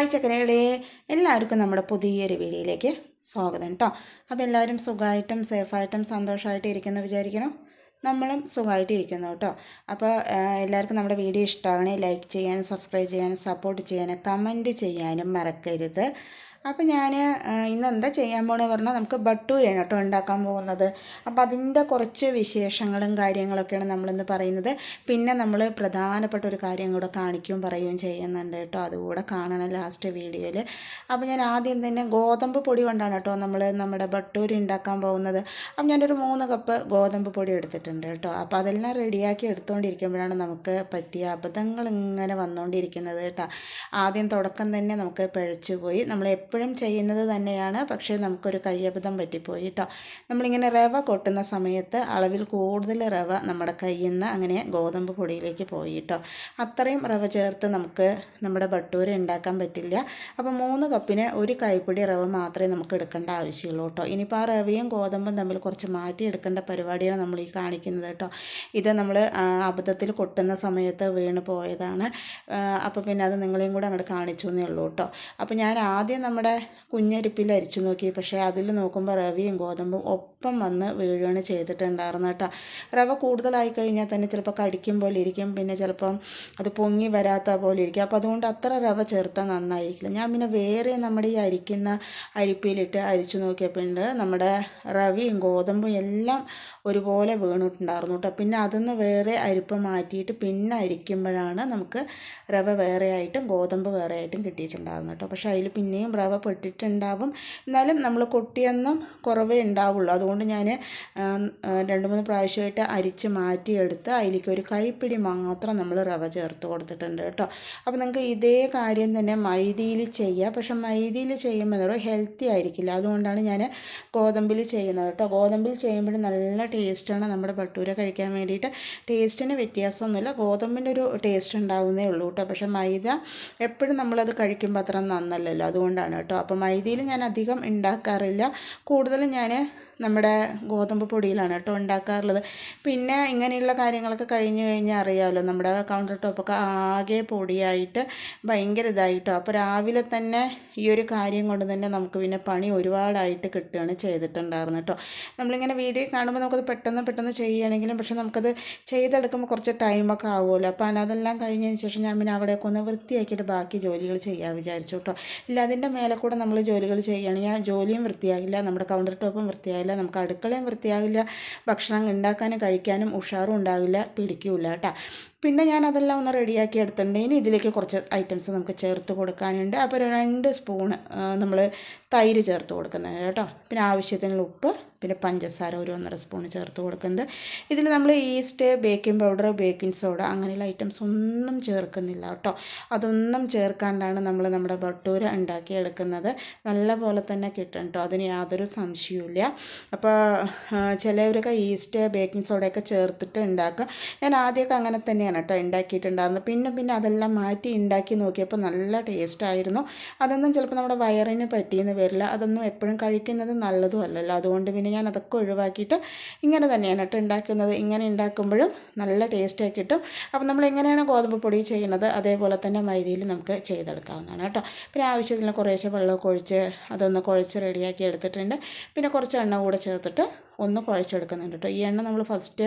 Hi ചക്കരകളെ, എല്ലാവർക്കും നമ്മുടെ പുതിയൊരു വീഡിയോയിലേക്ക് സ്വാഗതം കേട്ടോ. അപ്പോൾ എല്ലാവരും സുഖമായിട്ടും സേഫായിട്ടും സന്തോഷമായിട്ടും ഇരിക്കുന്നു വിചാരിക്കണം. നമ്മളും സുഖമായിട്ട് ഇരിക്കുന്നു കേട്ടോ. അപ്പോൾ എല്ലാവർക്കും നമ്മുടെ വീഡിയോ ഇഷ്ടമാകണേ ലൈക്ക് ചെയ്യാനും സബ്സ്ക്രൈബ് ചെയ്യാനും സപ്പോർട്ട് ചെയ്യാനും കമൻറ്റ് ചെയ്യാനും മറക്കരുത്. അപ്പോൾ ഞാൻ ഇന്ന് എന്താ ചെയ്യാൻ പോകണമെന്ന് പറഞ്ഞാൽ നമുക്ക് ബട്ടൂരയാണ് കേട്ടോ ഉണ്ടാക്കാൻ പോകുന്നത്. അപ്പോൾ അതിൻ്റെ കുറച്ച് വിശേഷങ്ങളും കാര്യങ്ങളൊക്കെയാണ് നമ്മളിന്ന് പറയുന്നത്. പിന്നെ നമ്മൾ പ്രധാനപ്പെട്ട ഒരു കാര്യം കൂടെ കാണിക്കുകയും പറയുകയും ചെയ്യുന്നുണ്ട് കേട്ടോ. അതുകൂടെ കാണണം ലാസ്റ്റ് വീഡിയോയിൽ. അപ്പോൾ ഞാൻ ആദ്യം തന്നെ ഗോതമ്പ് പൊടി കൊണ്ടാണ് കേട്ടോ നമ്മുടെ ബട്ടൂര ഉണ്ടാക്കാൻ പോകുന്നത്. അപ്പോൾ ഞാനൊരു 3 കപ്പ് ഗോതമ്പ് പൊടി എടുത്തിട്ടുണ്ട് കേട്ടോ. അപ്പോൾ അതെല്ലാം റെഡിയാക്കി എടുത്തുകൊണ്ടിരിക്കുമ്പോഴാണ് നമുക്ക് പറ്റിയ അബദ്ധങ്ങൾ ഇങ്ങനെ വന്നുകൊണ്ടിരിക്കുന്നത് കേട്ടോ. ആദ്യം തുടക്കം തന്നെ നമുക്ക് പിഴച്ചു പോയി. നമ്മൾ എപ്പോഴും ചെയ്യുന്നത് തന്നെയാണ്, പക്ഷേ നമുക്കൊരു കയ്യബദ്ധം പറ്റിപ്പോയി കേട്ടോ. നമ്മളിങ്ങനെ റവ കൊട്ടുന്ന സമയത്ത് അളവിൽ കൂടുതൽ റവ നമ്മുടെ കയ്യിൽ നിന്ന് അങ്ങനെ ഗോതമ്പ് പൊടിയിലേക്ക് പോയി കേട്ടോ. അത്രയും റവ ചേർത്ത് നമുക്ക് നമ്മുടെ ബട്ടൂര ഉണ്ടാക്കാൻ പറ്റില്ല. അപ്പോൾ 3 കപ്പിന് 1 കൈപ്പിടി റവ മാത്രമേ നമുക്ക് എടുക്കേണ്ട ആവശ്യമുള്ളൂ കേട്ടോ. ഇനിയിപ്പോൾ ആ റവയും ഗോതമ്പും തമ്മിൽ കുറച്ച് മാറ്റി എടുക്കേണ്ട പരിപാടിയാണ് നമ്മൾ ഈ കാണിക്കുന്നത് കേട്ടോ. ഇത് നമ്മൾ അബദ്ധത്തിൽ കൊട്ടുന്ന സമയത്ത് വീണ് പോയതാണ്. അപ്പോൾ പിന്നെ അത് നിങ്ങളെയും കൂടെ അങ്ങോട്ട് കാണിച്ചു എന്നേ ഉള്ളൂ കേട്ടോ. അപ്പോൾ ഞാൻ ആദ്യം നമ്മുടെ കുഞ്ഞരിപ്പിൽ അരിച്ചു നോക്കി, പക്ഷേ അതിൽ നോക്കുമ്പോൾ റവയും ഗോതമ്പും ഒപ്പം വന്ന് വീഴുകയാണ് ചെയ്തിട്ടുണ്ടായിരുന്നു കേട്ടോ. റവ കൂടുതലായി കഴിഞ്ഞാൽ തന്നെ ചിലപ്പോൾ കടിക്കും പോലെ ഇരിക്കും, പിന്നെ ചിലപ്പം അത് പൊങ്ങി വരാത്ത പോലെ ഇരിക്കും. അപ്പോൾ അതുകൊണ്ട് അത്ര റവ ചേർത്താൽ നന്നായിരിക്കില്ല. ഞാൻ പിന്നെ വേറെ നമ്മുടെ ഈ അരിക്കുന്ന അരിപ്പിയിലിട്ട് അരിച്ചു നോക്കിയപ്പോഴുണ്ട് നമ്മുടെ റവയും ഗോതമ്പും എല്ലാം ഒരുപോലെ വീണിട്ടുണ്ടായിരുന്നു കേട്ടോ. പിന്നെ അതിന്ന് വേറെ അരിപ്പ് മാറ്റിയിട്ട് പിന്നെ അരിക്കുമ്പോഴാണ് നമുക്ക് റവ വേറെ ആയിട്ടും ഗോതമ്പ് വേറെ ആയിട്ടും കിട്ടിയിട്ടുണ്ടായിരുന്നു കേട്ടോ. പക്ഷേ അതിൽ പിന്നെയും റവ പെട്ടിട്ടുണ്ടാവും, എന്നാലും നമ്മൾ കൊട്ടിയൊന്നും കുറവേ ഉണ്ടാവുള്ളൂ. അതുകൊണ്ട് ഞാൻ 2-3 പ്രാവശ്യമായിട്ട് അരിച്ച് മാറ്റിയെടുത്ത് അതിലേക്ക് ഒരു കൈപ്പിടി മാത്രം നമ്മൾ റവ ചേർത്ത് കൊടുത്തിട്ടുണ്ട് കേട്ടോ. അപ്പോൾ നിങ്ങൾക്ക് ഇതേ കാര്യം തന്നെ മൈദയിൽ ചെയ്യാം, പക്ഷേ മൈദയിൽ ചെയ്യുമ്പോൾ ഹെൽത്തി ആയിരിക്കില്ല. അതുകൊണ്ടാണ് ഞാൻ ഗോതമ്പിൽ ചെയ്യുന്നത് കേട്ടോ. ഗോതമ്പിൽ ചെയ്യുമ്പോൾ നല്ല ടേസ്റ്റാണ് നമ്മുടെ ബട്ടൂര കഴിക്കാൻ വേണ്ടിയിട്ട്. ടേസ്റ്റിന് വ്യത്യാസമൊന്നുമില്ല, ഗോതമ്പിൻ്റെ ഒരു ടേസ്റ്റ് ഉണ്ടാകുന്നേ ഉള്ളൂ കേട്ടോ. പക്ഷേ മൈദ എപ്പോഴും നമ്മളത് കഴിക്കുമ്പോൾ അത്ര നന്നല്ലല്ലോ, അതുകൊണ്ടാണ് കേട്ടോ. അപ്പോൾ മൈദയിൽ ഞാൻ അധികം ഉണ്ടാക്കാറില്ല, കൂടുതലും ഞാൻ നമ്മുടെ ഗോതമ്പ് പൊടിയിലാണ് കേട്ടോ ഉണ്ടാക്കാറുള്ളത്. പിന്നെ ഇങ്ങനെയുള്ള കാര്യങ്ങളൊക്കെ കഴിഞ്ഞ് കഴിഞ്ഞാൽ അറിയാമല്ലോ, നമ്മുടെ കൗണ്ടർ ടോപ്പൊക്കെ ആകെ പൊടിയായിട്ട് ഭയങ്കര ഇതായിട്ടോ. അപ്പോൾ രാവിലെ തന്നെ ഈ ഒരു കാര്യം കൊണ്ട് തന്നെ നമുക്ക് പിന്നെ പണി ഒരുപാടായിട്ട് കിട്ടുകയാണ് ചെയ്തിട്ടുണ്ടായിരുന്നു കേട്ടോ. നമ്മളിങ്ങനെ വീഡിയോ കാണുമ്പോൾ നമുക്കത് പെട്ടെന്ന് ചെയ്യുകയാണെങ്കിലും പക്ഷേ നമുക്കത് ചെയ്തെടുക്കുമ്പോൾ കുറച്ച് ടൈമൊക്കെ ആവുമല്ലോ. അപ്പോൾ അതെല്ലാം കഴിഞ്ഞതിന് ശേഷം ഞാൻ പിന്നെ അവിടെയൊക്കെ ഒന്ന് വൃത്തിയാക്കിയിട്ട് ബാക്കി ജോലികൾ ചെയ്യാൻ വിചാരിച്ചു കേട്ടോ. ഇല്ല, അതിൻ്റെ മേലെ കൂടെ നമ്മൾ ജോലികൾ ചെയ്യുകയാണെങ്കിൽ ആ ജോലിയും വൃത്തിയാകില്ല, നമ്മുടെ കൗണ്ടർ ടോപ്പും വൃത്തിയാകില്ല, നമുക്ക് അടുക്കളയും വൃത്തിയാകില്ല, ഭക്ഷണം ഉണ്ടാക്കാനും കഴിക്കാനും ഉഷാറും ഉണ്ടാകില്ല, പിടിക്കില്ല കേട്ടോ. പിന്നെ ഞാൻ അതെല്ലാം ഒന്ന് റെഡിയാക്കി എടുത്തിട്ടുണ്ട്. ഇനി ഇതിലേക്ക് കുറച്ച് ഐറ്റംസ് നമുക്ക് ചേർത്ത് കൊടുക്കാനുണ്ട്. അപ്പോൾ ഒരു 2 സ്പൂണ് നമ്മൾ തൈര് ചേർത്ത് കൊടുക്കുന്നത് കേട്ടോ. പിന്നെ ആവശ്യത്തിനുള്ള ഉപ്പ്, പിന്നെ പഞ്ചസാര ഒരു 1.5 സ്പൂൺ ചേർത്ത് കൊടുക്കുന്നുണ്ട്. ഇതിൽ നമ്മൾ east, baking powder, baking soda അങ്ങനെയുള്ള ഐറ്റംസ് ഒന്നും ചേർക്കുന്നില്ല കേട്ടോ. അതൊന്നും ചേർക്കാണ്ടാണ് നമ്മൾ നമ്മുടെ ബട്ടൂര ഉണ്ടാക്കിയെടുക്കുന്നത്. നല്ല പോലെ തന്നെ കിട്ടും കേട്ടോ, അതിന് യാതൊരു സംശയവുമില്ല. അപ്പോൾ ചിലവരൊക്കെ ഈസ്റ്റ്, ബേക്കിംഗ് സോഡയൊക്കെ ചേർത്തിട്ട് ഉണ്ടാക്കും. ഞാൻ ആദ്യമൊക്കെ അങ്ങനെ തന്നെയാണ് കേട്ടോ ഉണ്ടാക്കിയിട്ടുണ്ടായിരുന്നു. പിന്നെ അതെല്ലാം മാറ്റി ഉണ്ടാക്കി നോക്കിയപ്പോൾ നല്ല ടേസ്റ്റായിരുന്നു. അതൊന്നും ചിലപ്പോൾ നമ്മുടെ വയറിന് പറ്റിയെന്ന് വരില്ല, അതൊന്നും എപ്പോഴും കഴിക്കുന്നത് നല്ലതും അല്ലല്ലോ. അതുകൊണ്ട് പിന്നെ ഞാൻ അതൊക്കെ ഒഴിവാക്കിയിട്ട് ഇങ്ങനെ തന്നെയാണ് കേട്ടോ ഉണ്ടാക്കുന്നത്. ഇങ്ങനെ ഉണ്ടാക്കുമ്പോഴും നല്ല ടേസ്റ്റായി കിട്ടും. അപ്പോൾ നമ്മൾ എങ്ങനെയാണ് ഗോതമ്പ് പൊടി ചെയ്യുന്നത് അതേപോലെ തന്നെ മൈദയിൽ നമുക്ക് ചെയ്തെടുക്കാവുന്നതാണ് കേട്ടോ. പിന്നെ ആവശ്യത്തിന് കുറേശ്ശെ വെള്ളമൊക്കെ ഒഴിച്ച് അതൊന്ന് കുഴച്ച് റെഡിയാക്കി എടുത്തിട്ടുണ്ട്. പിന്നെ കുറച്ച് എണ്ണ കൂടെ ചേർത്തിട്ട് ഒന്ന് കുഴച്ചെടുക്കുന്നുണ്ട് കേട്ടോ. ഈ എണ്ണ നമ്മൾ ഫസ്റ്റ്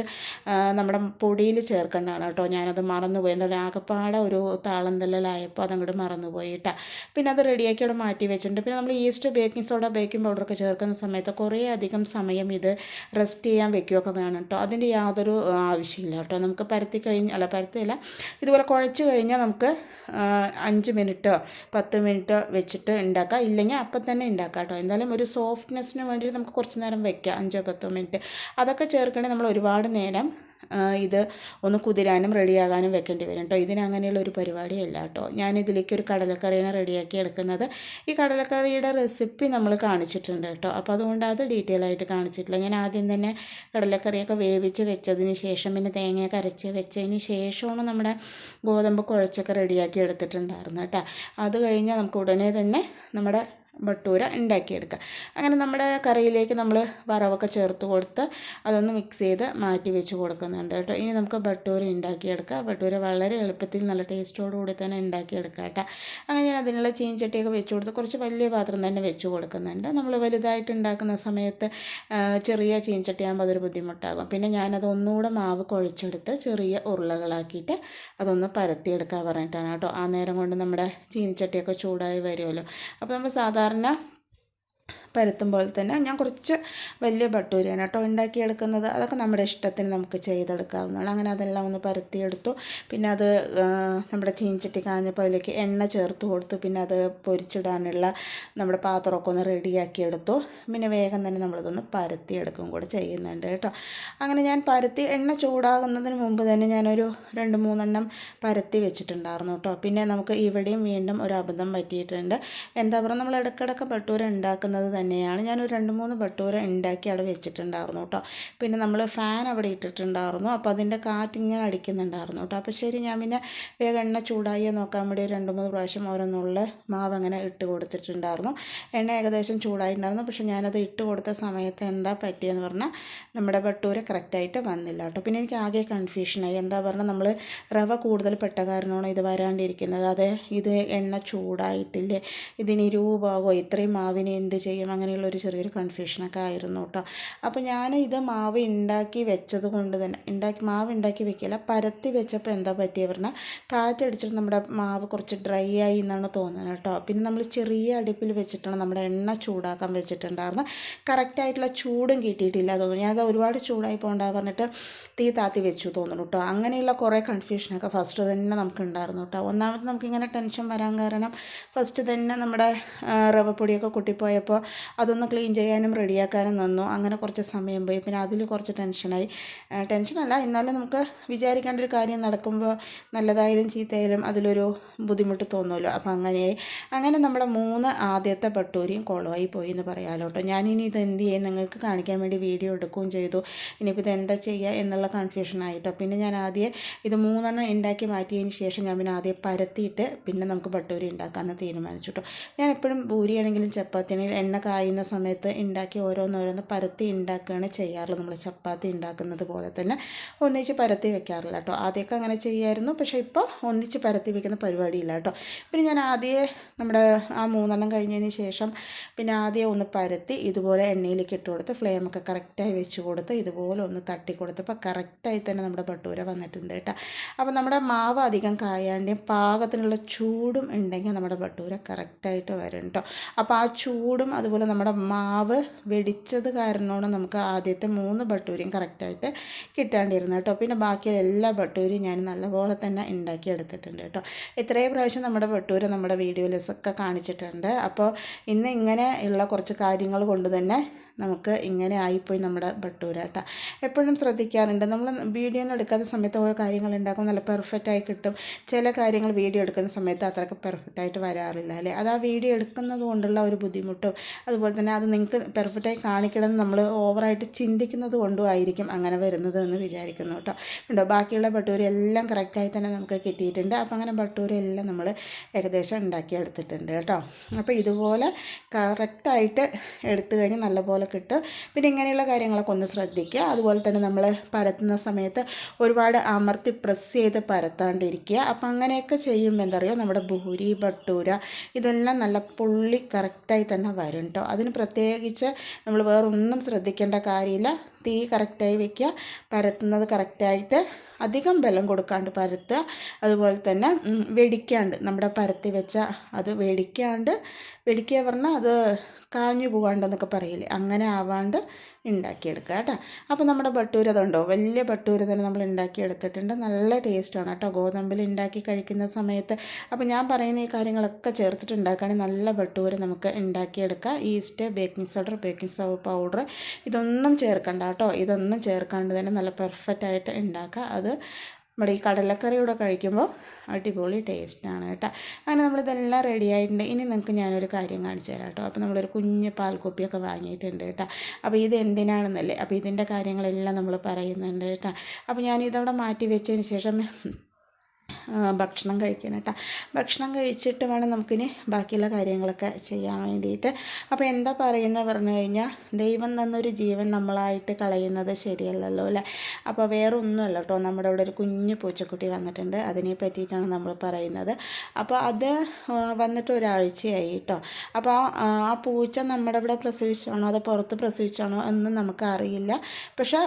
നമ്മുടെ പൊടിയിൽ ചേർക്കേണ്ടതാണ് കേട്ടോ. ഞാനത് മറന്നുപോയി, എന്തായാലും ആകെപ്പാടെ ഒരു താളം തെല്ലലായപ്പോൾ അതങ്ങോട്ട് മറന്നുപോയി കേട്ടോ. പിന്നെ അത് റെഡിയാക്കി അവിടെ മാറ്റി വെച്ചിട്ടുണ്ട്. പിന്നെ നമ്മൾ ഈസ്റ്റ്, ബേക്കിംഗ് സോഡ, ബേക്കിംഗ് പൗഡറൊക്കെ ചേർക്കുന്ന സമയത്ത് കുറേ അധികം സമയം ഇത് റെസ്റ്റ് ചെയ്യാൻ വെക്കുകയൊക്കെ വേണം കേട്ടോ. അതിൻ്റെ യാതൊരു ആവശ്യമില്ല കേട്ടോ. നമുക്ക് പരത്തിയില്ല, ഇതുപോലെ കുഴച്ച് കഴിഞ്ഞാൽ നമുക്ക് 5 മിനിറ്റോ 10 മിനിറ്റോ വെച്ചിട്ട് ഉണ്ടാക്കാം, ഇല്ലെങ്കിൽ അപ്പം തന്നെ ഉണ്ടാക്കാം കേട്ടോ. എന്തായാലും ഒരു സോഫ്റ്റ്നെസ്സിന് വേണ്ടിയിട്ട് നമുക്ക് കുറച്ച് നേരം വെക്കാം, 5-10 മിനിറ്റ്. അതൊക്കെ ചേർക്കണമെങ്കിൽ നമ്മൾ ഒരുപാട് നേരം ഇത് ഒന്ന് കുതിരാനും റെഡിയാകാനും വെക്കേണ്ടി വരും കേട്ടോ. ഇതിനങ്ങനെയുള്ള ഒരു പരിപാടിയല്ല കേട്ടോ. ഞാനിതിലേക്ക് ഒരു കടലക്കറിയാണ് റെഡിയാക്കി എടുക്കുന്നത്. ഈ കടലക്കറിയുടെ റെസിപ്പി നമ്മൾ കാണിച്ചിട്ടുണ്ട് കേട്ടോ. അപ്പോൾ അതുകൊണ്ട് അത് ഡീറ്റെയിൽ ആയിട്ട് കാണിച്ചിട്ടില്ല. ഞാൻ ആദ്യം തന്നെ കടലക്കറിയൊക്കെ വേവിച്ച് വെച്ചതിന് ശേഷം പിന്നെ തേങ്ങയൊക്കെ അരച്ച് വെച്ചതിന് ശേഷമാണ് നമ്മുടെ ഗോതമ്പ് കുഴച്ചൊക്കെ റെഡിയാക്കി എടുത്തിട്ടുണ്ടായിരുന്നു കേട്ടോ. അത് കഴിഞ്ഞാൽ നമുക്ക് ഉടനെ തന്നെ നമ്മുടെ ഭട്ടൂര ഉണ്ടാക്കിയെടുക്കുക. അങ്ങനെ നമ്മുടെ കറിയിലേക്ക് നമ്മൾ വറവൊക്കെ ചേർത്ത് കൊടുത്ത് അതൊന്ന് മിക്സ് ചെയ്ത് മാറ്റി വെച്ച് കൊടുക്കുന്നുണ്ട് കേട്ടോ. ഇനി നമുക്ക് ഭട്ടൂര ഉണ്ടാക്കിയെടുക്കാം. ഭട്ടൂര വളരെ എളുപ്പത്തിൽ നല്ല ടേസ്റ്റോടുകൂടി തന്നെ ഉണ്ടാക്കിയെടുക്കാം കേട്ടോ. അങ്ങനെ ഞാൻ അതിനുള്ള ചീൻചട്ടിയൊക്കെ വെച്ച് കൊടുത്ത് കുറച്ച് വലിയ പാത്രം തന്നെ വെച്ച് കൊടുക്കുന്നുണ്ട്. നമ്മൾ വലുതായിട്ട് ഉണ്ടാക്കുന്ന സമയത്ത് ചെറിയ ചീൻചട്ടിയാകുമ്പോൾ അതൊരു ബുദ്ധിമുട്ടാകും. പിന്നെ ഞാനത് ഒന്നുകൂടെ മാവ് കുഴച്ചെടുത്ത് ചെറിയ ഉരുളകളാക്കിയിട്ട് അതൊന്ന് പരത്തിയെടുക്കാൻ പറഞ്ഞിട്ടാണ് കേട്ടോ. ആ നേരം കൊണ്ട് നമ്മുടെ ചീനിച്ചട്ടിയൊക്കെ ചൂടായി വരുമല്ലോ. അപ്പോൾ നമ്മൾ സാധാരണ പരത്തുമ്പോൾ തന്നെ ഞാൻ കുറച്ച് വലിയ ഭട്ടൂരയാണ് കേട്ടോ ഉണ്ടാക്കിയെടുക്കുന്നത്. അതൊക്കെ നമ്മുടെ ഇഷ്ടത്തിന് നമുക്ക് ചെയ്തെടുക്കാവുന്നതാണ്. അങ്ങനെ അതെല്ലാം ഒന്ന് പരത്തിയെടുത്തു. പിന്നെ അത് നമ്മുടെ ചീനിച്ചട്ടി കാഞ്ഞപ്പോൾ അതിലേക്ക് എണ്ണ ചേർത്ത് കൊടുത്തു. പിന്നെ അത് പൊരിച്ചിടാനുള്ള നമ്മുടെ പാത്രമൊക്കെ ഒന്ന് റെഡിയാക്കി എടുത്തു. പിന്നെ വേഗം തന്നെ നമ്മളിതൊന്ന് പരത്തിയെടുക്കും കൂടെ ചെയ്യുന്നുണ്ട് കേട്ടോ. അങ്ങനെ ഞാൻ പരത്തി എണ്ണ ചൂടാകുന്നതിന് മുമ്പ് തന്നെ ഞാനൊരു 2-3 പരത്തി വെച്ചിട്ടുണ്ടായിരുന്നു കേട്ടോ. പിന്നെ നമുക്ക് ഇവിടെയും വീണ്ടും ഒരു അബദ്ധം പറ്റിയിട്ടുണ്ട്. എന്താ പറയുക, നമ്മൾ ഇടയ്ക്കിടയ്ക്ക് ഭട്ടൂര ഉണ്ടാക്കുന്നത് തന്നെയാണ്. ഞാനൊരു 2-3 ഭട്ടൂര ഉണ്ടാക്കി അവിടെ വെച്ചിട്ടുണ്ടായിരുന്നു കേട്ടോ. പിന്നെ നമ്മൾ ഫാൻ അവിടെ ഇട്ടിട്ടുണ്ടായിരുന്നു. അപ്പോൾ അതിൻ്റെ കാറ്റിങ്ങനെ അടിക്കുന്നുണ്ടായിരുന്നു കേട്ടോ. അപ്പോൾ ശരി, ഞാൻ പിന്നെ വേഗം എണ്ണ ചൂടായി നോക്കാൻ വേണ്ടി 2-3 പ്രാവശ്യം ഓരോന്നുള്ള മാവ് അങ്ങനെ ഇട്ട് കൊടുത്തിട്ടുണ്ടായിരുന്നു. എണ്ണ ഏകദേശം ചൂടായിട്ടുണ്ടായിരുന്നു. പക്ഷേ ഞാനത് ഇട്ട് കൊടുത്ത സമയത്ത് എന്താ പറ്റിയെന്ന് പറഞ്ഞാൽ നമ്മുടെ ഭട്ടൂര കറക്റ്റായിട്ട് വന്നില്ല കേട്ടോ. പിന്നെ എനിക്ക് ആകെ കൺഫ്യൂഷനായി. എന്താ പറഞ്ഞാൽ നമ്മൾ റവ കൂടുതൽ പെട്ട കാരണമാണോ ഇത് വരാണ്ടിരിക്കുന്നത്? അതെ, ഇത് എണ്ണ ചൂടായിട്ടില്ലേ, ഇതിന് രൂപമാകോ, ഇത്രയും മാവിന് എന്ത് ചെയ്യും, അങ്ങനെയുള്ളൊരു ചെറിയൊരു കൺഫ്യൂഷനൊക്കെ ആയിരുന്നു കേട്ടോ. അപ്പോൾ ഞാൻ ഇത് മാവ് ഉണ്ടാക്കി വെച്ചത് കൊണ്ട് തന്നെ മാവ് ഉണ്ടാക്കി വെക്കില്ല, പരത്തി വെച്ചപ്പോൾ എന്താ പറ്റിയത് പറഞ്ഞാൽ കാറ്റടിച്ചിട്ട് നമ്മുടെ മാവ് കുറച്ച് ഡ്രൈ ആയി എന്നാണ് തോന്നുന്നത് കേട്ടോ. പിന്നെ നമ്മൾ ചെറിയ അടുപ്പിൽ വെച്ചിട്ടാണ് നമ്മുടെ എണ്ണ ചൂടാക്കാൻ വെച്ചിട്ടുണ്ടായിരുന്നു. കറക്റ്റായിട്ടുള്ള ചൂടും കിട്ടിയിട്ടില്ല തോന്നുന്നു. ഞാനത് ഒരുപാട് ചൂടായി പോകണ്ട പറഞ്ഞിട്ട് തീ താത്തി വെച്ചു തോന്നുന്നു കേട്ടോ. അങ്ങനെയുള്ള കുറേ കൺഫ്യൂഷനൊക്കെ ഫസ്റ്റ് തന്നെ നമുക്കുണ്ടായിരുന്നു കേട്ടോ. ഒന്നാമത് നമുക്കിങ്ങനെ ടെൻഷൻ വരാൻ കാരണം ഫസ്റ്റ് തന്നെ നമ്മുടെ റവപ്പൊടിയൊക്കെ പൊട്ടിപ്പോയപ്പോൾ അതൊന്ന് ക്ലീൻ ചെയ്യാനും റെഡിയാക്കാനും നിന്നു. അങ്ങനെ കുറച്ച് സമയം പോയി. പിന്നെ അതിൽ കുറച്ച് ടെൻഷനല്ല, എന്നാലും നമുക്ക് വിചാരിക്കേണ്ട ഒരു കാര്യം നടക്കുമ്പോൾ നല്ലതായാലും ചീത്തയായാലും അതിലൊരു ബുദ്ധിമുട്ട് തോന്നുമല്ലോ. അപ്പോൾ അങ്ങനെ നമ്മുടെ 3 ആദ്യത്തെ ഭട്ടൂരയും കുളമായി പോയി എന്ന് പറയാമല്ലോ കേട്ടോ. ഞാനിനി ഇത് എന്ത് ചെയ്യും നിങ്ങൾക്ക് കാണിക്കാൻ വേണ്ടി വീഡിയോ എടുക്കുകയും ചെയ്തു. ഇനിയിപ്പോൾ ഇത് എന്താ ചെയ്യുക എന്നുള്ള കൺഫ്യൂഷനായിട്ടോ. പിന്നെ ഞാൻ ആദ്യം ഇത് 3 ഉണ്ടാക്കി മാറ്റിയതിന് ശേഷം ഞാൻ പിന്നെ ആദ്യം പരത്തിയിട്ട് പിന്നെ നമുക്ക് ഭട്ടൂര ഉണ്ടാക്കാമെന്ന് തീരുമാനിച്ചു കേട്ടോ. ഞാൻ എപ്പോഴും പൂരിയാണെങ്കിലും ചപ്പാത്തിയാണെങ്കിലും എണ്ണ കായുന്ന സമയത്ത് ഉണ്ടാക്കി ഓരോന്നോരോന്ന് പരത്തി ഉണ്ടാക്കുകയാണ് ചെയ്യാറുള്ളത്. നമ്മൾ ചപ്പാത്തി ഉണ്ടാക്കുന്നത് പോലെ തന്നെ ഒന്നിച്ച് പരത്തി വെക്കാറില്ല കേട്ടോ. ആദ്യമൊക്കെ അങ്ങനെ ചെയ്യായിരുന്നു, പക്ഷേ ഇപ്പോൾ ഒന്നിച്ച് പരത്തി വെക്കുന്ന പരിപാടിയില്ല കേട്ടോ. പിന്നെ ഞാൻ ആദ്യമേ നമ്മുടെ ആ 3 കഴിഞ്ഞതിന് ശേഷം പിന്നെ ആദ്യം ഒന്ന് പരത്തി ഇതുപോലെ എണ്ണയിലേക്ക് ഇട്ട് കൊടുത്ത് ഫ്ലെയിമൊക്കെ കറക്റ്റായി വെച്ച് കൊടുത്ത് ഇതുപോലെ ഒന്ന് തട്ടി കൊടുത്തപ്പോൾ കറക്റ്റായി തന്നെ നമ്മുടെ ഭട്ടൂര വന്നിട്ടുണ്ട് കേട്ടോ. അപ്പോൾ നമ്മുടെ മാവ് അധികം കായാണ്ടിയും പാകത്തിനുള്ള ചൂടും ഉണ്ടെങ്കിൽ നമ്മുടെ ഭട്ടൂര കറക്റ്റായിട്ട് വരും കേട്ടോ. അപ്പോൾ ആ ചൂടും അതുപോലെ നമ്മുടെ മാവ് വെടിച്ചത് കാരണമാണ് നമുക്ക് ആദ്യത്തെ 3 ഭട്ടൂരയും കറക്റ്റായിട്ട് കിട്ടാണ്ടിരുന്നത് കേട്ടോ. പിന്നെ ബാക്കിയുള്ള എല്ലാ ഭട്ടൂരയും ഞാൻ നല്ലപോലെ തന്നെ ഉണ്ടാക്കി എടുത്തിട്ടുണ്ട് കേട്ടോ. ഇത്രയും പ്രാവശ്യം നമ്മുടെ ഭട്ടൂര നമ്മുടെ വീഡിയോയിലൊക്കെ കാണിച്ചിട്ടുണ്ട്. അപ്പോൾ ഇന്ന് ഇങ്ങനെ ഉള്ള കുറച്ച് കാര്യങ്ങൾ കൊണ്ട് തന്നെ നമുക്ക് ഇങ്ങനെ ആയിപ്പോയി നമ്മുടെ ഭട്ടൂര കേട്ടോ. എപ്പോഴും ശ്രദ്ധിക്കാറുണ്ട്, നമ്മൾ വീഡിയോ ഒന്നും എടുക്കാത്ത സമയത്ത് ഓരോ കാര്യങ്ങൾ ഉണ്ടാക്കും നല്ല പെർഫെക്റ്റായി കിട്ടും. ചില കാര്യങ്ങൾ വീഡിയോ എടുക്കുന്ന സമയത്ത് അത്രയ്ക്ക് പെർഫെക്റ്റായിട്ട് വരാറില്ല അല്ലേ. അത് ആ വീഡിയോ എടുക്കുന്നത് കൊണ്ടുള്ള ഒരു ബുദ്ധിമുട്ടും അതുപോലെ തന്നെ അത് നിങ്ങൾക്ക് പെർഫെക്റ്റായി കാണിക്കണമെന്ന് നമ്മൾ ഓവറായിട്ട് ചിന്തിക്കുന്നത് കൊണ്ടും ആയിരിക്കും അങ്ങനെ വരുന്നത് എന്ന് വിചാരിക്കുന്നു കേട്ടോ. ഉണ്ടോ, ബാക്കിയുള്ള ഭട്ടൂര എല്ലാം കറക്റ്റായി തന്നെ നമുക്ക് കിട്ടിയിട്ടുണ്ട്. അപ്പോൾ അങ്ങനെ ഭട്ടൂര എല്ലാം നമ്മൾ ഏകദേശം ഉണ്ടാക്കി എടുത്തിട്ടുണ്ട് കേട്ടോ. അപ്പോൾ ഇതുപോലെ കറക്റ്റായിട്ട് എടുത്തു കഴിഞ്ഞ് നല്ലപോലെ കിട്ടും. പിന്നെ ഇങ്ങനെയുള്ള കാര്യങ്ങളൊക്കെ ഒന്ന് ശ്രദ്ധിക്കുക. അതുപോലെ തന്നെ നമ്മൾ പരത്തുന്ന സമയത്ത് ഒരുപാട് അമർത്തി പ്രസ് ചെയ്ത് പരത്താണ്ടിരിക്കുക. അപ്പം അങ്ങനെയൊക്കെ ചെയ്യുമ്പോൾ എന്താ പറയുക, നമ്മുടെ ഭൂരി ഭട്ടൂര ഇതെല്ലാം നല്ല പുള്ളി കറക്റ്റായി തന്നെ വരും കേട്ടോ. അതിന് പ്രത്യേകിച്ച് നമ്മൾ വേറൊന്നും ശ്രദ്ധിക്കേണ്ട കാര്യമില്ല. തീ കറക്റ്റായി വയ്ക്കുക, പരത്തുന്നത് കറക്റ്റായിട്ട് അധികം ബലം കൊടുക്കാണ്ട് പരത്തുക. അതുപോലെ തന്നെ വെടിക്കാണ്ട് നമ്മുടെ പരത്തി വെച്ച അത് വെടിക്കുക പറഞ്ഞാൽ അത് കാഞ്ഞു പോകാണ്ടെന്നൊക്കെ പറയില്ലേ, അങ്ങനെ ആവാണ്ട് ഉണ്ടാക്കിയെടുക്കുക കേട്ടോ. അപ്പോൾ നമ്മുടെ ഭട്ടൂര അതുണ്ടോ, വലിയ ഭട്ടൂര തന്നെ നമ്മൾ ഉണ്ടാക്കിയെടുത്തിട്ടുണ്ട്. നല്ല ടേസ്റ്റാണ് കേട്ടോ ഗോതമ്പിൽ ഉണ്ടാക്കി കഴിക്കുന്ന സമയത്ത്. അപ്പോൾ ഞാൻ പറയുന്ന ഈ കാര്യങ്ങളൊക്കെ ചേർത്തിട്ട് ഉണ്ടാക്കുകയാണെങ്കിൽ നല്ല ഭട്ടൂര നമുക്ക് ഉണ്ടാക്കിയെടുക്കാം. East, baking soda, baking powder ഇതൊന്നും ചേർക്കണ്ട കേട്ടോ. ഇതൊന്നും ചേർക്കാണ്ട് തന്നെ നല്ല പെർഫെക്റ്റായിട്ട് ഉണ്ടാക്കുക. അത് നമ്മുടെ ഈ കടലക്കറിയൂടെ കഴിക്കുമ്പോൾ അടിപൊളി ടേസ്റ്റാണ് കേട്ടോ. അങ്ങനെ നമ്മളിതെല്ലാം റെഡി ആയിട്ടുണ്ട്. ഇനി നിങ്ങൾക്ക് ഞാനൊരു കാര്യം കാണിച്ചു തരാം കേട്ടോ. അപ്പോൾ നമ്മളൊരു കുഞ്ഞ് പാൽക്കുപ്പിയൊക്കെ വാങ്ങിയിട്ടുണ്ട് കേട്ടോ. അപ്പോൾ ഇത് എന്തിനാണെന്നല്ലേ, അപ്പോൾ ഇതിൻ്റെ കാര്യങ്ങളെല്ലാം നമ്മൾ പറയുന്നുണ്ട് കേട്ടോ. അപ്പോൾ ഞാനിതവിടെ മാറ്റി വെച്ചതിന് ശേഷം ഭക്ഷണം കഴിക്കണം കേട്ടോ. ഭക്ഷണം കഴിച്ചിട്ട് വേണം നമുക്കിനി ബാക്കിയുള്ള കാര്യങ്ങളൊക്കെ ചെയ്യാൻ വേണ്ടിയിട്ട്. അപ്പോൾ എന്താ പറയുന്നത് പറഞ്ഞു കഴിഞ്ഞാൽ, ദൈവം തന്നൊരു ജീവൻ നമ്മളായിട്ട് കളയുന്നത് ശരിയല്ലല്ലോ അല്ലേ. അപ്പോൾ വേറെ ഒന്നുമല്ല കേട്ടോ, നമ്മുടെ ഇവിടെ ഒരു കുഞ്ഞു പൂച്ചക്കുട്ടി വന്നിട്ടുണ്ട്, അതിനെ പറ്റിയിട്ടാണ് നമ്മൾ പറയുന്നത്. അപ്പോൾ അത് വന്നിട്ട് ഒരാഴ്ചയായി കേട്ടോ. അപ്പോൾ ആ പൂച്ച നമ്മുടെ ഇവിടെ പ്രസവിച്ചാണോ അതോ പുറത്ത് പ്രസവിച്ചാണോ എന്നും നമുക്കറിയില്ല. പക്ഷേ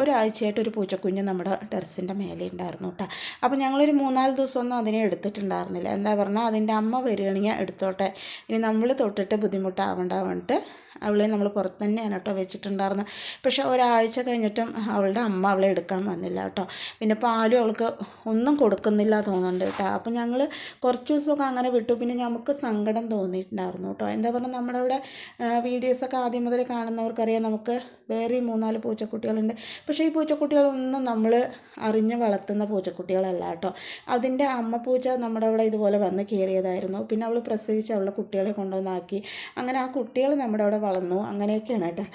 ഒരാഴ്ചയായിട്ട് ഒരു പൂച്ചക്കുഞ്ഞ് നമ്മുടെ ടെറസിൻ്റെ മേലെ ഉണ്ടായിരുന്നു കേട്ടോ. അപ്പോൾ ഞങ്ങളൊരു 3-4 ദിവസമൊന്നും അതിനെ എടുത്തിട്ടുണ്ടായിരുന്നില്ല. എന്താ പറഞ്ഞാൽ അതിൻ്റെ അമ്മ വരികയാണെങ്കിൽ എടുത്തോട്ടെ, ഇനി നമ്മൾ തൊട്ടിട്ട് ബുദ്ധിമുട്ടാവേണ്ട പറഞ്ഞിട്ട് അവളെ നമ്മൾ പുറത്ത് തന്നെയാണ് കേട്ടോ വെച്ചിട്ടുണ്ടായിരുന്നത്. പക്ഷേ ഒരാഴ്ച കഴിഞ്ഞിട്ടും അവളുടെ അമ്മ അവളെ എടുക്കാൻ വന്നില്ല കേട്ടോ. പിന്നെ പാലും അവൾക്ക് ഒന്നും കൊടുക്കുന്നില്ല തോന്നുന്നുണ്ട് കേട്ടോ. അപ്പം ഞങ്ങൾ കുറച്ച് ദിവസമൊക്കെ അങ്ങനെ വിട്ടു. പിന്നെ നമുക്ക് സങ്കടം തോന്നിയിട്ടുണ്ടായിരുന്നു കേട്ടോ. എന്താ പറഞ്ഞാൽ നമ്മുടെ ഇവിടെ വീഡിയോസൊക്കെ ആദ്യം മുതൽ കാണുന്നവർക്കറിയാം, നമുക്ക് വേറെ 3-4 പൂച്ചക്കുട്ടികളുണ്ട്. പക്ഷേ ഈ പൂച്ചക്കുട്ടികളൊന്നും നമ്മൾ അറിഞ്ഞ് വളർത്തുന്ന പൂച്ചക്കുട്ടികളല്ല കേട്ടോ. അതിൻ്റെ അമ്മ പൂച്ച നമ്മുടെ അവിടെ ഇതുപോലെ വന്ന് കയറിയതായിരുന്നു. പിന്നെ അവൾ പ്രസവിച്ച് അവളുടെ കുട്ടികളെ കൊണ്ടുവന്നാക്കി. അങ്ങനെ ആ കുട്ടികൾ നമ്മുടെ അവിടെ വളർന്നു. അങ്ങനെയൊക്കെയാണ് കേട്ടോ.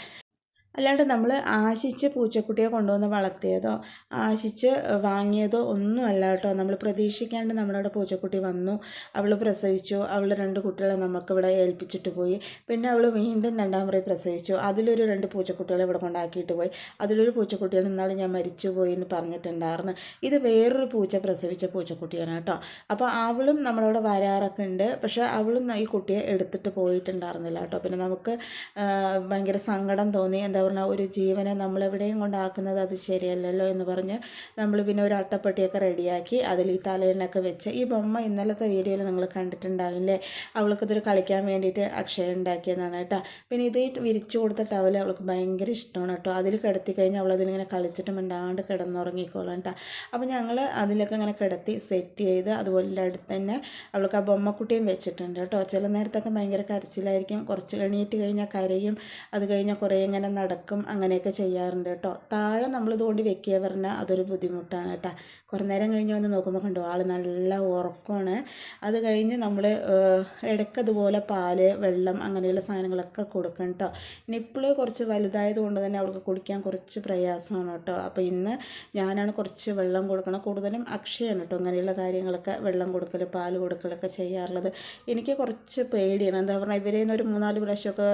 അല്ലാണ്ട് നമ്മൾ ആശിച്ച് പൂച്ചക്കുട്ടിയെ കൊണ്ടുവന്ന് വളർത്തിയതോ ആശിച്ച് വാങ്ങിയതോ ഒന്നും അല്ല കേട്ടോ. നമ്മൾ പ്രതീക്ഷിക്കാണ്ട് നമ്മളവിടെ പൂച്ചക്കുട്ടി വന്നു, അവൾ പ്രസവിച്ചു, അവൾ 2 കുട്ടികളെ നമുക്കിവിടെ ഏൽപ്പിച്ചിട്ട് പോയി. പിന്നെ അവൾ വീണ്ടും 2ാം മുறை പ്രസവിച്ചു, അതിലൊരു 2 പൂച്ചക്കുട്ടികളെ ഇവിടെ കൊണ്ടാക്കിയിട്ട് പോയി. അതിലൊരു പൂച്ചക്കുട്ടികൾ ഇന്നാൾ ഞാൻ മരിച്ചു പോയി എന്ന് പറഞ്ഞിട്ടുണ്ടായിരുന്നു. ഇത് വേറൊരു പൂച്ച പ്രസവിച്ച പൂച്ചക്കുട്ടിയാണ് കേട്ടോ. അപ്പോൾ അവളും നമ്മളവിടെ വരാറൊക്കെ ഉണ്ട്. പക്ഷേ അവളും ഈ കുട്ടിയെ എടുത്തിട്ട് പോയിട്ടുണ്ടായിരുന്നില്ല കേട്ടോ. പിന്നെ നമുക്ക് ഭയങ്കര സങ്കടം തോന്നി. എന്താ പറഞ്ഞാൽ, ഒരു ജീവനെ നമ്മളെവിടെയും കൊണ്ടാക്കുന്നത് അത് ശരിയല്ലല്ലോ എന്ന് പറഞ്ഞ് നമ്മൾ പിന്നെ ഒരു അട്ടപ്പെട്ടിയൊക്കെ റെഡിയാക്കി അതിൽ ഈ തലേനൊക്കെ വെച്ച്, ഈ ബൊമ്മ ഇന്നലത്തെ വീഡിയോയിൽ നിങ്ങൾ കണ്ടിട്ടുണ്ടാവില്ലേ, അവൾക്കതൊരു കളിക്കാൻ വേണ്ടിയിട്ട് അക്ഷയ ഉണ്ടാക്കിയതാണ് കേട്ടോ. പിന്നെ ഇത് വിരിച്ചു കൊടുത്ത ടവൽ അവൾക്ക് ഭയങ്കര ഇഷ്ടമാണ് കേട്ടോ. അതിൽ കിടത്തി കഴിഞ്ഞാൽ അവളതിലിങ്ങനെ കളിച്ചിട്ട് മിണ്ടാണ്ട് കിടന്നുറങ്ങിക്കോളാം കേട്ടോ. അപ്പോൾ ഞങ്ങൾ അതിലൊക്കെ ഇങ്ങനെ കിടത്തി സെറ്റ് ചെയ്ത്, അതുപോലെ അടുത്ത് തന്നെ അവൾക്ക് ആ ബൊമ്മക്കുട്ടിയും വെച്ചിട്ടുണ്ട് കേട്ടോ. ചില നേരത്തൊക്കെ ഭയങ്കര കരച്ചിലായിരിക്കും, കുറച്ച് എണീറ്റ് കഴിഞ്ഞാൽ കരയും, അത് കഴിഞ്ഞാൽ കുറേ ഇങ്ങനെ നടക്കും, അങ്ങനെയൊക്കെ ചെയ്യാറുണ്ട് കേട്ടോ. താഴെ നമ്മൾ ഇതുകൊണ്ട് വെക്കുക പറഞ്ഞാൽ അതൊരു ബുദ്ധിമുട്ടാണ് കേട്ടോ. കുറേ നേരം കഴിഞ്ഞ് വന്ന് നോക്കുമ്പോൾ കണ്ടോ ആൾ നല്ല ഉറക്കമാണ്. അത് കഴിഞ്ഞ് നമ്മൾ ഇടയ്ക്കതുപോലെ പാല്, വെള്ളം അങ്ങനെയുള്ള സാധനങ്ങളൊക്കെ കൊടുക്കണം കേട്ടോ. നിപ്പിൾ കുറച്ച് വലുതായത് കൊണ്ട് തന്നെ അവൾക്ക് കുടിക്കാൻ കുറച്ച് പ്രയാസമാണ് കേട്ടോ. അപ്പോൾ ഇന്ന് ഞാനാണ് കുറച്ച് വെള്ളം കൊടുക്കണം. കൂടുതലും അക്ഷയാണ് കേട്ടോ ഇങ്ങനെയുള്ള കാര്യങ്ങളൊക്കെ, വെള്ളം കൊടുക്കൽ, പാല് കൊടുക്കലൊക്കെ ചെയ്യാറുള്ളത്. എനിക്ക് കുറച്ച് പേടിയാണ്. എന്താ പറഞ്ഞാൽ, ഇവരെ ഒരു 3-4 പ്രാവശ്യമൊക്കെ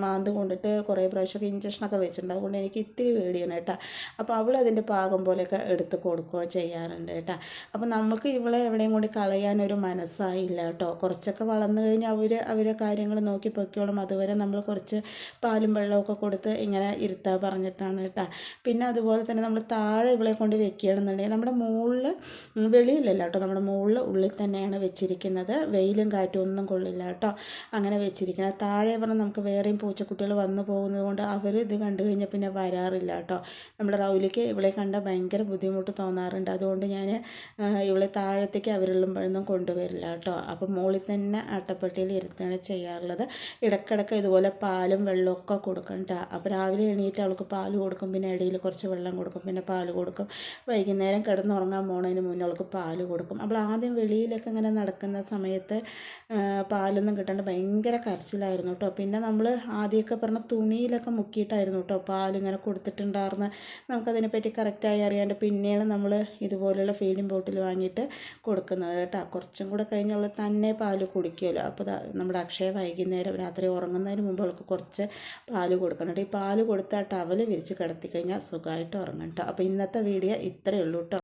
മാന്ത് കൊണ്ടിട്ട് കുറേ പ്രാവശ്യമൊക്കെ ഇഞ്ചക്ഷനൊക്കെ വെച്ചിട്ടുണ്ട്. അതുകൊണ്ട് എനിക്ക് ഇത്തിരി പേടിയാണ് കേട്ടോ. അപ്പോൾ അവൾ അതിൻ്റെ പാകം പോലെയൊക്കെ എടുത്ത് കൊടുക്കുകയോ ചെയ്യാറുണ്ട് കേട്ടോ. അപ്പോൾ നമുക്ക് ഇവളെ എവിടെയും കൂടി കളയാനൊരു മനസ്സായില്ല കേട്ടോ. കുറച്ചൊക്കെ വളർന്നു കഴിഞ്ഞാൽ അവരെ കാര്യങ്ങൾ നോക്കി പൊയ്ക്കോളും. അതുവരെ നമ്മൾ കുറച്ച് പാലും വെള്ളമൊക്കെ കൊടുത്ത് ഇങ്ങനെ ഇരുത്താൻ പറഞ്ഞിട്ടാണ് കേട്ടോ. പിന്നെ അതുപോലെ തന്നെ നമ്മൾ താഴെ ഇവളെ കൊണ്ട് വെക്കുകയാണെന്നുണ്ടെങ്കിൽ, നമ്മുടെ മുകളിൽ വെളിയിലല്ല കേട്ടോ, നമ്മുടെ മുകളിൽ ഉള്ളിൽ തന്നെയാണ് വെച്ചിരിക്കുന്നത്. വെയിലും കാറ്റും ഒന്നും കൊള്ളില്ല കേട്ടോ, അങ്ങനെ വെച്ചിരിക്കുന്നത്. താഴെ പറഞ്ഞാൽ നമുക്ക് വേറെയും പൂച്ചക്കുട്ടികൾ വന്നു പോകുന്നത് കൊണ്ട് അവർ ഇത് കണ്ടു കഴിഞ്ഞാൽ പിന്നെ വരാറില്ല കേട്ടോ. നമ്മുടെ റൗലിക്ക് ഇവളെ കണ്ടാൽ ഭയങ്കര ബുദ്ധിമുട്ട് തോന്നാറുണ്ട്. അതുകൊണ്ട് ഞാൻ ഇവളെ താഴത്തേക്ക് അവരുള്ളുമ്പോഴൊന്നും കൊണ്ടുവരില്ല കേട്ടോ. അപ്പം മുകളിൽ തന്നെ അട്ടപ്പെട്ടിയിൽ ഇരുത്താണ് ചെയ്യാറുള്ളത്. ഇടയ്ക്കിടയ്ക്ക് ഇതുപോലെ പാലും വെള്ളമൊക്കെ കൊടുക്കും കേട്ടോ. അപ്പോൾ രാവിലെ എണീറ്റ് അവൾക്ക് പാല് കൊടുക്കും, പിന്നെ ഇടയിൽ കുറച്ച് വെള്ളം കൊടുക്കും, പിന്നെ പാല് കൊടുക്കും. വൈകുന്നേരം കിടന്നുറങ്ങാൻ പോണതിന് മുന്നേ അവൾക്ക് പാല് കൊടുക്കും. അപ്പോൾ ആദ്യം വെളിയിലൊക്കെ ഇങ്ങനെ നടക്കുന്ന സമയത്ത് പാലൊന്നും കിട്ടാണ്ട് ഭയങ്കര കരച്ചിലായിരുന്നു കേട്ടോ. പിന്നെ നമ്മൾ ആദ്യമൊക്കെ പറഞ്ഞ തുണിയിലൊക്കെ മുക്കിയിട്ടായിരുന്നു കേട്ടോ പാലിങ്ങനെ കൊടുത്തിട്ടുണ്ടായിരുന്നത്. നമുക്കതിനെപ്പറ്റി കറക്റ്റായി അറിയാണ്ട് പിന്നെയാണ് നമ്മൾ ഇതുപോലെയുള്ള ഫീഡിങ് ബോട്ടിൽ വാങ്ങിയിട്ട് കൊടുക്കുന്നത് കേട്ടോ. കുറച്ചും കൂടെ കഴിഞ്ഞ് അവൾ തന്നെ പാല് കുടിക്കുമല്ലോ. അപ്പോൾ നമ്മുടെ അക്ഷയ വൈകുന്നേരം രാത്രി ഉറങ്ങുന്നതിന് മുമ്പ് അവൾക്ക് കുറച്ച് പാല് കൊടുക്കണം കേട്ടോ. ഈ പാല് കൊടുത്ത ടവൽ വിരിച്ച് കിടത്തി കഴിഞ്ഞാൽ സുഖമായിട്ട് ഉറങ്ങും കേട്ടോ. അപ്പോൾ ഇന്നത്തെ വീഡിയോ ഇത്രയേ ഉള്ളൂ കേട്ടോ.